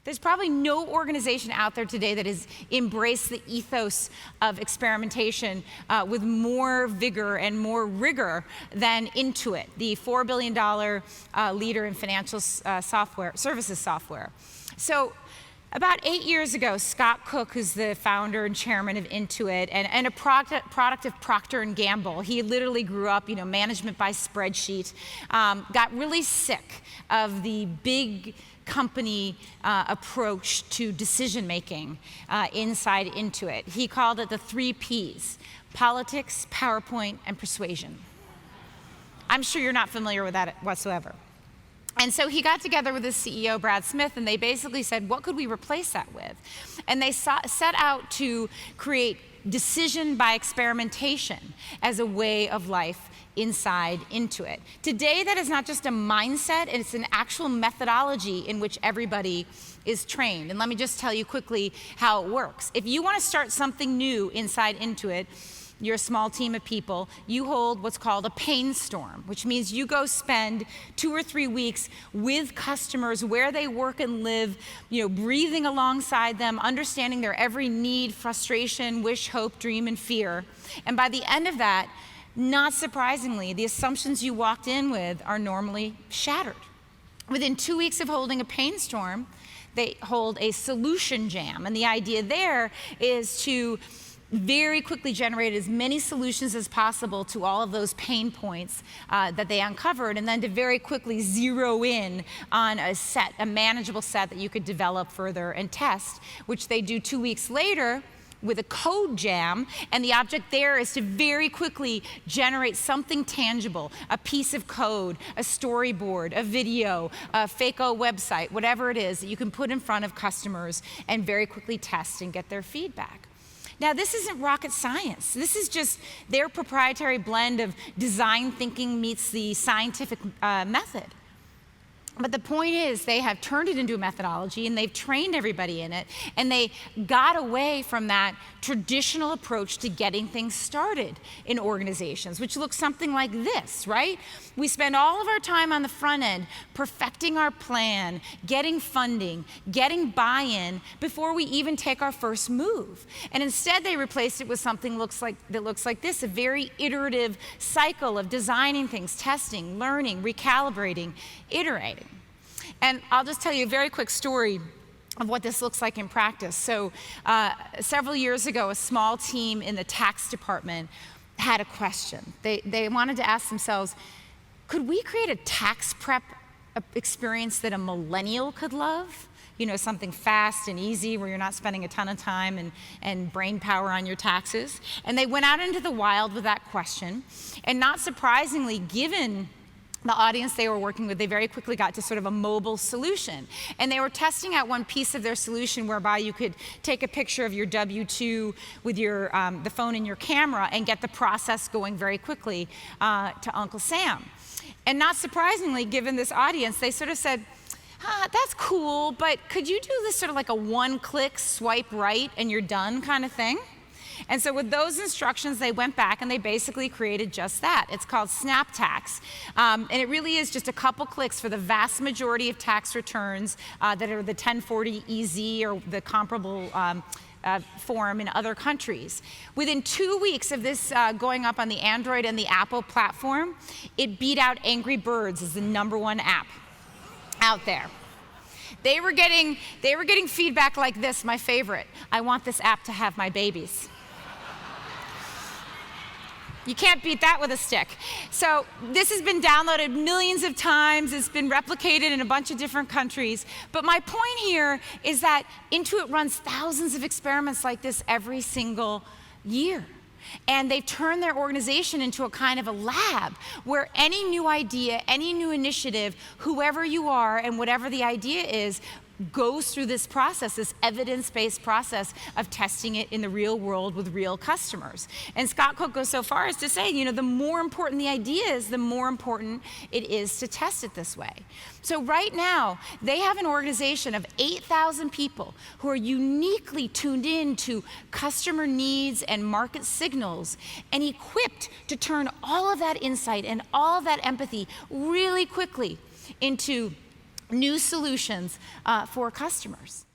There's probably no organization out there today that has embraced the ethos of experimentation with more vigor and more rigor than Intuit, the $4 billion leader in financial services software. So about 8 years ago, Scott Cook, who's the founder and chairman of Intuit and a product of Procter & Gamble, he literally grew up, management by spreadsheet, got really sick of the big company approach to decision-making inside Intuit. He called it the 3 Ps: politics, PowerPoint, and persuasion. I'm sure you're not familiar with that whatsoever. And so he got together with his CEO, Brad Smith, and they basically said, what could we replace that with? And they set out to create decision by experimentation as a way of life inside Intuit. Today, that is not just a mindset, it's an actual methodology in which everybody is trained. And let me just tell you quickly how it works. If you want to start something new inside Intuit, you're a small team of people, you hold what's called a pain storm, which means you go spend 2 or 3 weeks with customers where they work and live, breathing alongside them, understanding their every need, frustration, wish, hope, dream, and fear. And by the end of that, not surprisingly, the assumptions you walked in with are normally shattered. Within 2 weeks of holding a pain storm, they hold a solution jam. And the idea there is to very quickly generate as many solutions as possible to all of those pain points that they uncovered, and then to very quickly zero in on a manageable set that you could develop further and test, which they do 2 weeks later with a code jam, and the object there is to very quickly generate something tangible, a piece of code, a storyboard, a video, a fake-o website, whatever it is that you can put in front of customers and very quickly test and get their feedback. Now, this isn't rocket science. This is just their proprietary blend of design thinking meets the scientific method. But the point is, they have turned it into a methodology, and they've trained everybody in it, and they got away from that traditional approach to getting things started in organizations, which looks something like this, right? We spend all of our time on the front end perfecting our plan, getting funding, getting buy-in before we even take our first move. And instead, they replaced it with something that looks like this, a very iterative cycle of designing things, testing, learning, recalibrating, iterating. And I'll just tell you a very quick story of what this looks like in practice. So several years ago, a small team in the tax department had a question. They wanted to ask themselves, could we create a tax prep experience that a millennial could love? Something fast and easy where you're not spending a ton of time and brain power on your taxes. And they went out into the wild with that question. And not surprisingly, given the audience they were working with, they very quickly got to sort of a mobile solution. And they were testing out one piece of their solution whereby you could take a picture of your W-2 with the phone in your camera and get the process going very quickly to Uncle Sam. And not surprisingly, given this audience, they sort of said, that's cool, but could you do this sort of like a one-click swipe right and you're done kind of thing? And so with those instructions, they went back and they basically created just that. It's called SnapTax. And it really is just a couple clicks for the vast majority of tax returns that are the 1040 EZ or the comparable form in other countries. Within 2 weeks of this going up on the Android and the Apple platform, it beat out Angry Birds as the #1 app out there. They were getting feedback like this, my favorite: I want this app to have my babies. You can't beat that with a stick. So this has been downloaded millions of times. It's been replicated in a bunch of different countries. But my point here is that Intuit runs thousands of experiments like this every single year. And they've turned their organization into a kind of a lab where any new idea, any new initiative, whoever you are and whatever the idea is, goes through this process, this evidence-based process of testing it in the real world with real customers. And Scott Cook goes so far as to say, the more important the idea is, the more important it is to test it this way. So right now, they have an organization of 8,000 people who are uniquely tuned in to customer needs and market signals and equipped to turn all of that insight and all of that empathy really quickly into new solutions for customers.